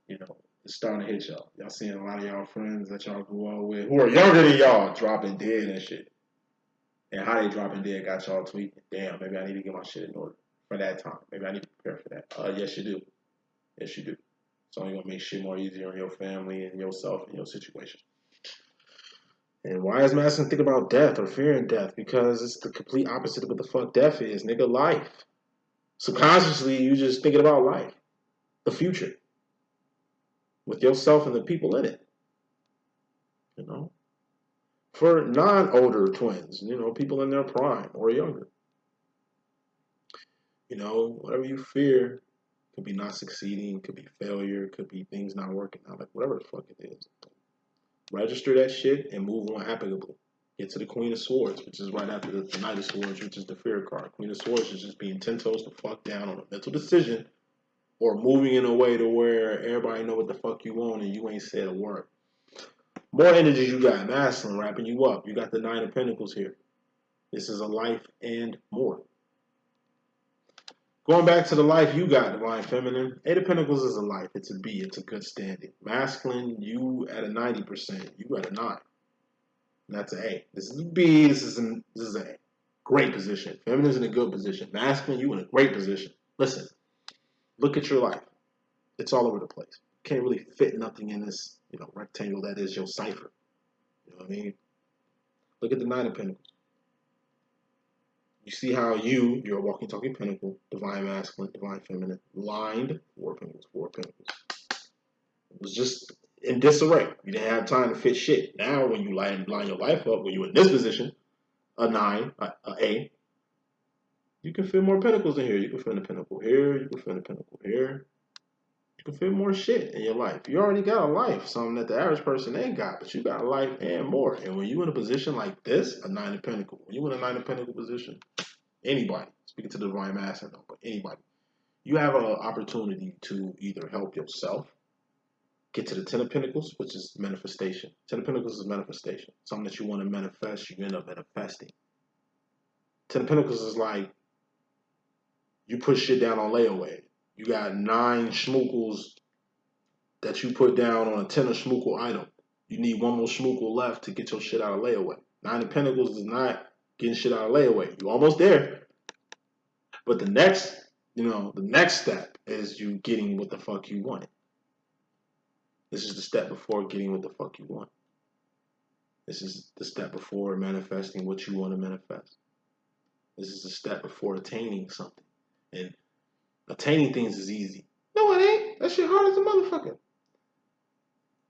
you know, it's starting to hit y'all. Y'all seeing a lot of y'all friends that y'all grew up with who are younger than y'all dropping dead and shit. And how they dropping dead got y'all tweeting. Damn, maybe I need to get my shit in order for that time. Maybe I need to prepare for that. Yes, you do. Yes, you do. It's only gonna make shit more easier on your family and yourself and your situation. And why is masculine think about death or fearing death? Because it's the complete opposite of what the fuck death is, nigga. Life. Subconsciously, you just thinking about life, the future, with yourself and the people in it. You know, for non-older twins, you know, people in their prime or younger. You know, whatever you fear could be not succeeding, could be failure, could be things not working out, like whatever the fuck it is. Register that shit and move on amicably. Get to the Queen of Swords, which is right after the Knight of Swords, which is the fear card. Queen of Swords is just being 10 toes the fuck down on a mental decision or moving in a way to where everybody know what the fuck you want and you ain't said a word. More energy you got, masculine, wrapping you up. You got the Nine of Pentacles here. This is a life and more. Going back to the life you got, Divine Feminine, Eight of Pentacles is a life. It's a B. It's a good standing. Masculine, you at a 90%. You at a 9. And that's an A. This is a B. This is a great position. Feminine's in a good position. Masculine, you in a great position. Listen, look at your life. It's all over the place. Can't really fit nothing in this, you know, rectangle that is your cipher. You know what I mean? Look at the Nine of Pentacles. You see how you're a walking, talking pentacle, divine masculine, divine feminine, lined, Four of Pentacles, Four of Pentacles. It was just in disarray. You didn't have time to fit shit. Now, when you line your life up, when you're in this position, a 9, a A, you can fit more pentacles in here. You can fit a pentacle here. You can fit a pentacle here. You can fit more shit in your life. You already got a life, something that the average person ain't got, but you got a life and more. And when you in a position like this, a 9 of Pentacles, when you in a 9 of Pentacles position, anybody, speaking to the divine masculine, but anybody, you have an opportunity to either help yourself, get to the 10 of Pentacles, which is manifestation. 10 of Pentacles is manifestation. Something that you want to manifest, you end up manifesting. 10 of Pentacles is like, you put shit down on layaway. You got 9 schmookles that you put down on a 10 of schmookle item. You need one more schmookle left to get your shit out of layaway. 9 of Pentacles is not getting shit out of layaway. You're almost there. But the next step is you getting what the fuck you wanted. This is the step before getting what the fuck you want. This is the step before manifesting what you want to manifest. This is the step before attaining something. And attaining things is easy. No, it ain't. That shit hard as a motherfucker.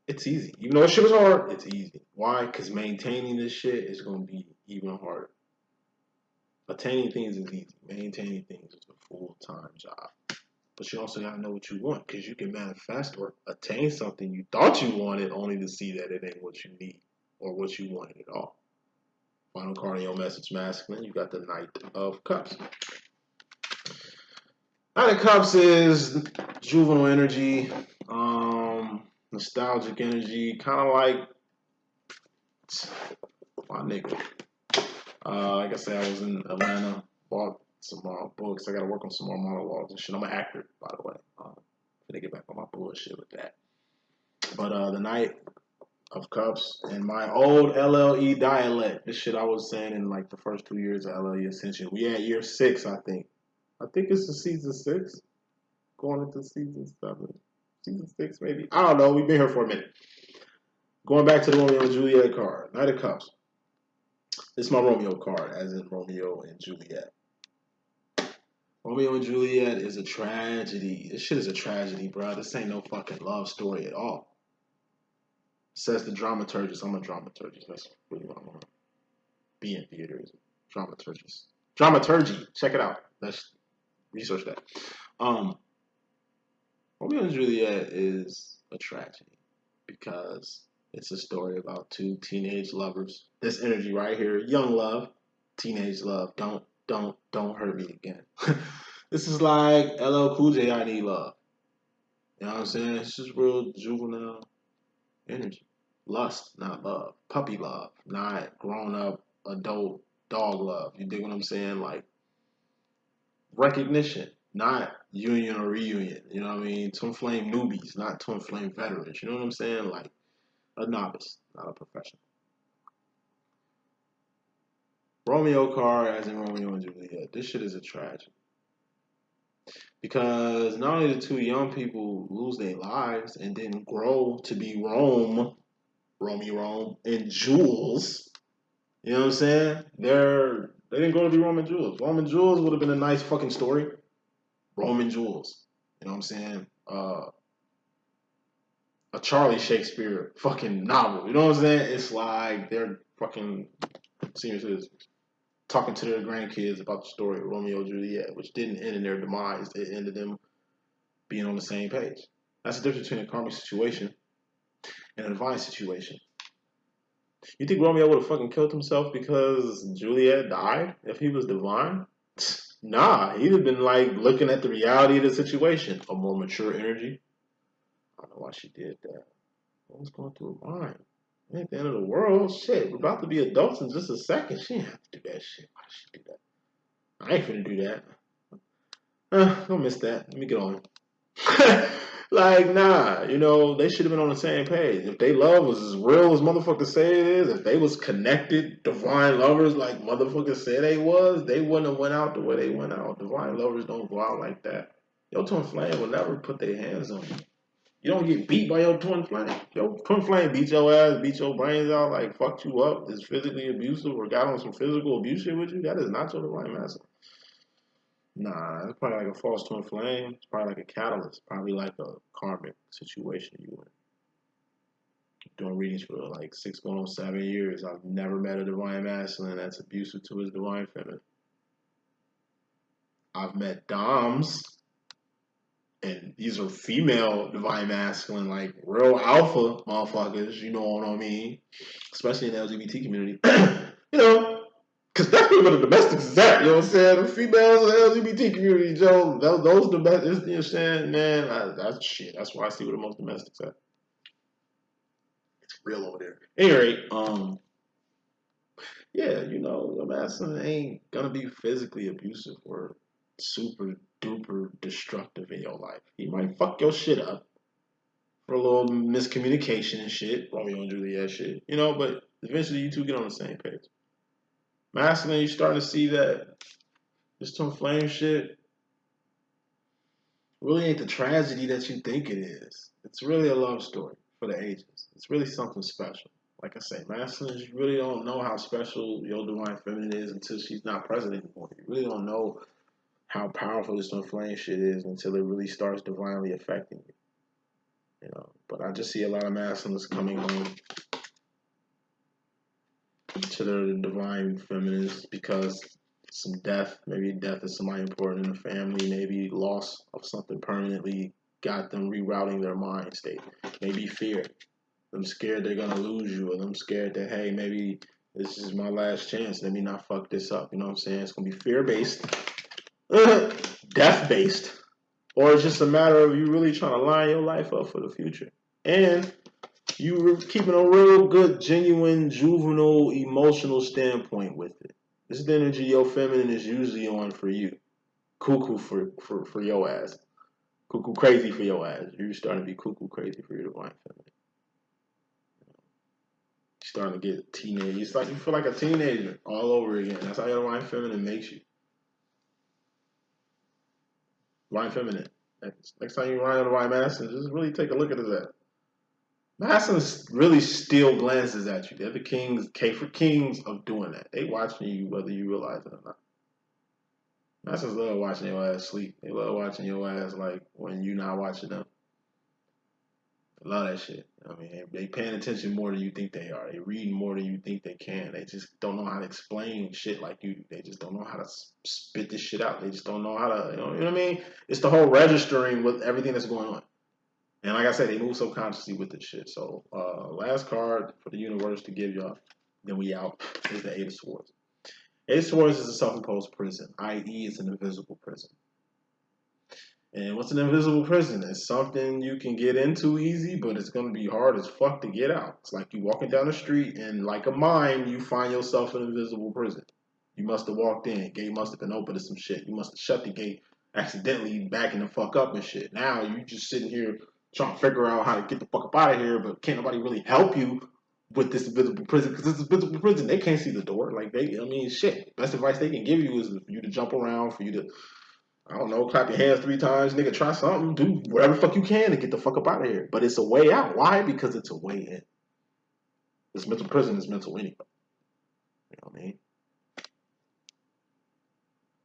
It's easy. Even though that shit was hard, it's easy. Why? Because maintaining this shit is going to be even harder. Attaining things is easy. Maintaining things is a full-time job. But you also got to know what you want, because you can manifest or attain something you thought you wanted only to see that it ain't what you need or what you wanted at all. Final card in your message, masculine, you got the Knight of Cups. Knight of Cups is juvenile energy, nostalgic energy, kind of like my nigga. Like I said, I was in Atlanta, bought some books. I got to work on some more monologues and shit. I'm an actor, by the way. Gonna get back on my bullshit with that. But the Knight of Cups and my old LLE dialect. This shit I was saying in like the first 2 years of LLE.Ascension. We at year 6, I think. I think it's the season 6. Going into season 7. Season 6, maybe. I don't know. We've been here for a minute. Going back to the Romeo and Juliet card. Knight of Cups. This is my Romeo card, as in Romeo and Juliet. Romeo and Juliet is a tragedy. This shit is a tragedy, bro. This ain't no fucking love story at all. Says the dramaturgist. I'm a dramaturgist. That's really what I want to be in theaters. Dramaturgist. Dramaturgy. Check it out. Let's research that. Romeo and Juliet is a tragedy because it's a story about two teenage lovers. This energy right here, young love, teenage love. Don't hurt me again. This is like LL Cool J, I Need Love. You know what I'm saying? It's just real juvenile energy. Lust, not love. Puppy love, not grown up adult dog love. You dig what I'm saying? Like recognition, not union or reunion. You know what I mean? Twin flame newbies, not twin flame veterans. You know what I'm saying? Like a novice, not a professional. Romeo Car as in Romeo and Juliet. This shit is a tragedy. Because not only did two young people lose their lives and didn't grow to be Rome, and Jules, you know what I'm saying? They didn't grow to be Rome and Jules. Rome and Jules would have been a nice fucking story. Rome and Jules. You know what I'm saying? A Charlie Shakespeare fucking novel. You know what I'm saying? It's like they're fucking senior citizens talking to their grandkids about the story of Romeo and Juliet, which didn't end in their demise. It ended them being on the same page. That's the difference between a karmic situation and a divine situation. You think Romeo would have fucking killed himself because Juliet died if he was divine? Nah, he'd have been like looking at the reality of the situation. A more mature energy. I don't know why she did that. What was going through her mind? It ain't the end of the world. Shit, we're about to be adults in just a second. She didn't have to do that shit. Why did she do that? I ain't finna do that. Don't miss that. Let me get on. Like, nah, you know, they should have been on the same page. If they love was as real as motherfuckers say it is, if they was connected, divine lovers like motherfuckers say they was, they wouldn't have went out the way they went out. Divine lovers don't go out like that. Your twin flame will never put their hands on you. You don't get beat by your twin flame. Your twin flame beat your ass, beat your brains out, like fucked you up, is physically abusive, or got on some physical abuse shit with you. That is not your divine master. Nah, it's probably like a false twin flame. It's probably like a catalyst. Probably like a karmic situation you in. Doing readings for like 6 going on 7 years. I've never met a divine masculine that's abusive to his divine feminine. I've met doms, and these are female divine masculine, like real alpha motherfuckers. You know what I mean? Especially in the LGBT community. You know. Because that's where the domestics is at, you know what I'm saying? The females in the LGBT community, Joe, those domestics, you know what I'm saying? Man, that's shit. That's why I see where the most domestics at. It's real over there. Anyway, yeah, you know, the masculine ain't gonna be physically abusive or super duper destructive in your life. He might fuck your shit up for a little miscommunication and shit, Romeo and Juliet shit, you know, but eventually you two get on the same page. Masculine, you're starting to see that this twin flame shit really ain't the tragedy that you think it is. It's really a love story for the ages. It's really something special. Like I say, masculines, you really don't know how special your divine feminine is until she's not present anymore. You really don't know how powerful this twin flame shit is until it really starts divinely affecting you. You know, but I just see a lot of masculines coming home to their divine feminines because some death, maybe death of somebody important in the family, maybe loss of something permanently got them rerouting their mind state. Maybe fear. Them scared they're gonna lose you, or them scared that, hey, maybe this is my last chance. Let me not fuck this up. You know what I'm saying? It's gonna be fear-based, death-based, or it's just a matter of you really trying to line your life up for the future. And you were keeping a real good, genuine, juvenile, emotional standpoint with it. This is the energy your feminine is usually on for you. Cuckoo for your ass. Cuckoo crazy for your ass. You're starting to be cuckoo crazy for your divine feminine. You're starting to get teenage. It's like you feel like a teenager all over again. That's how your divine feminine makes you. Divine feminine. Next time you ride a divine masculine, just really take a look at that. Masculine really still glances at you. They're the kings of doing that. They watching you whether you realize it or not. Masters love watching your ass sleep. They love watching your ass like when you're not watching them. They love that shit. I mean, they paying attention more than you think they are. They reading more than you think they can. They just don't know how to explain shit like you do. They just don't know how to spit this shit out. They just don't know how to, you know what I mean? It's the whole registering with everything that's going on. And like I said, they move subconsciously with this shit. So, last card for the universe to give y'all, then we out, is the Eight of Swords. Eight of Swords is a self-imposed prison, i.e., it's an invisible prison. And what's an invisible prison? It's something you can get into easy, but it's going to be hard as fuck to get out. It's like you walking down the street and like a mine, you find yourself in an invisible prison. You must have walked in. Gate must have been open to some shit. You must have shut the gate accidentally, backing the fuck up and shit. Now you just sitting here trying to figure out how to get the fuck up out of here, but can't nobody really help you with this invisible prison because it's a invisible prison. They can't see the door. Like shit. Best advice they can give you is for you to jump around, for you to, I don't know, clap your hands 3 times, nigga, try something, do whatever the fuck you can to get the fuck up out of here. But it's a way out. Why? Because it's a way in. This mental prison is mental anyway. You know what I mean?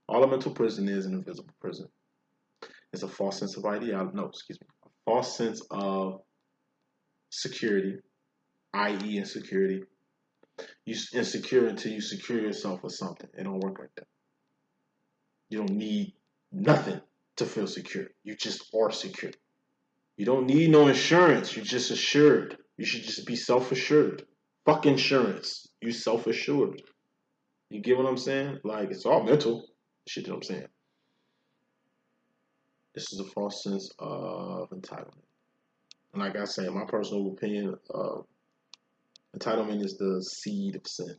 All a mental prison is an invisible prison. It's a false sense of ideology. No, excuse me. A false sense of security, i.e. insecurity. You insecure until you secure yourself with something. It don't work like that. You don't need nothing to feel secure. You just are secure. You don't need no insurance. You're just assured. You should just be self-assured. Fuck insurance. You self-assured. You get what I'm saying? Like, it's all mental. Shit that I'm saying. This is a false sense of entitlement. And like I say, in my personal opinion, entitlement is the seed of sin.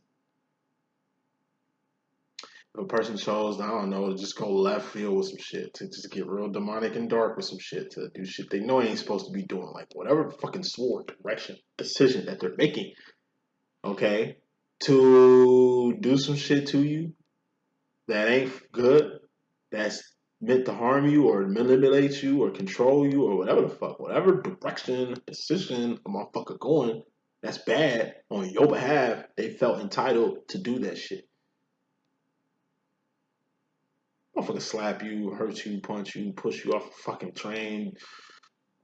If a person chose, I don't know, to just go left field with some shit, to just get real demonic and dark with some shit, to do shit they know they ain't supposed to be doing, like whatever fucking sword, direction, decision that they're making, okay, to do some shit to you that ain't good, that's meant to harm you or manipulate you or control you or whatever the fuck, whatever direction, decision a motherfucker going, that's bad on your behalf, they felt entitled to do that shit. Motherfucker slap you, hurt you, punch you, push you off a fucking train,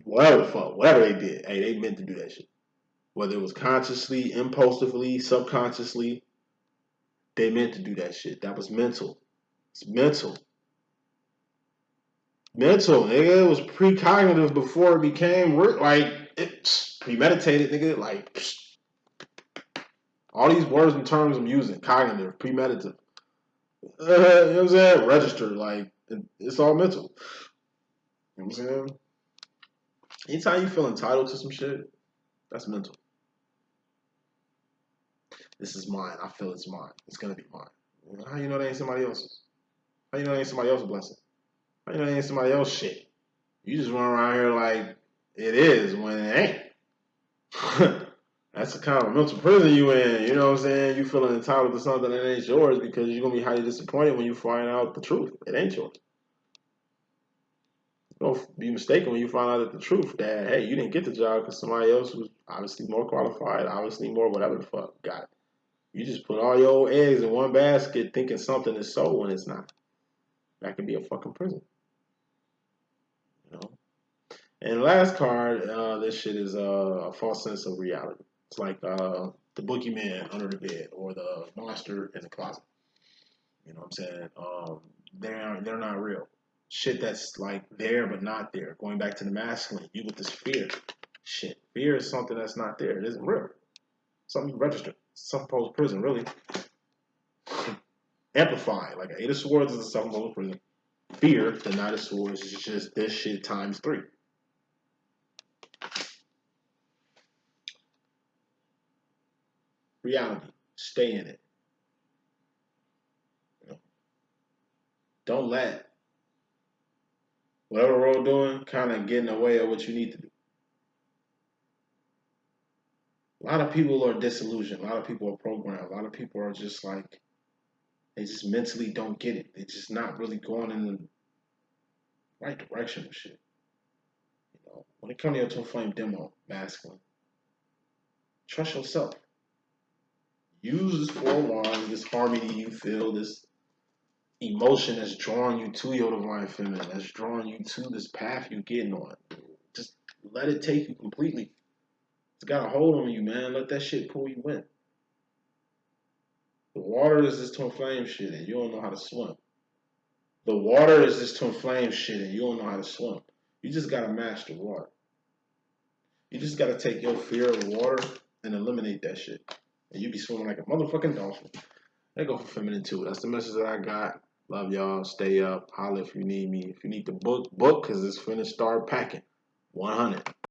whatever the fuck, whatever they did. Hey, they meant to do that shit. Whether it was consciously, impulsively, subconsciously, they meant to do that shit. That was mental. It's mental. Mental, nigga. It was precognitive before it became like it's premeditated, nigga. Like all these words and terms I'm using, cognitive, premeditative. You know what I'm saying? Register, like it's all mental. You know what I'm saying? Anytime you feel entitled to some shit, that's mental. This is mine. I feel it's mine. It's gonna be mine. How you know that ain't somebody else's? How you know that ain't somebody else's blessing? How you know that ain't somebody else's shit? You just run around here like it is when it ain't. That's the kind of mental prison you in. You know what I'm saying? You feeling entitled to something that ain't yours because you're gonna be highly disappointed when you find out the truth. It ain't yours. Don't be mistaken when you find out that the truth that hey, you didn't get the job because somebody else was obviously more qualified, obviously more whatever the fuck got it. You just put all your eggs in one basket thinking something is so when it's not. That could be a fucking prison. You know? And last card, this shit is a false sense of reality. It's like the boogeyman under the bed or the monster in the closet. You know what I'm saying? They're not real. Shit that's like there but not there. Going back to the masculine, you with this fear. Shit. Fear is something that's not there. It isn't real. Something registered. Self-imposed prison, really. Amplified. Like an Eight of Swords is a self-imposed prison. Fear, the Knight of Swords, is just this shit times 3. Reality. Stay in it. You know? Don't let whatever we're doing kind of get in the way of what you need to do. A lot of people are disillusioned. A lot of people are programmed. A lot of people are just like, they just mentally don't get it. They're just not really going in the right direction with shit. You know, when it comes to your twin flame demo, masculine, trust yourself. Use this 4 of Wands, this harmony you feel, this emotion that's drawing you to your divine feminine, that's drawing you to this path you're getting on. Just let it take you completely. It's got a hold on you, man. Let that shit pull you in. The water is just to inflame shit and you don't know how to swim. The water is just to inflame shit and you don't know how to swim. You just gotta master water. You just gotta take your fear of the water and eliminate that shit. And you be swimming like a motherfucking dolphin. They go for feminine too. That's the message that I got. Love y'all. Stay up. Holla if you need me. If you need the book, because it's finna start packing. 100.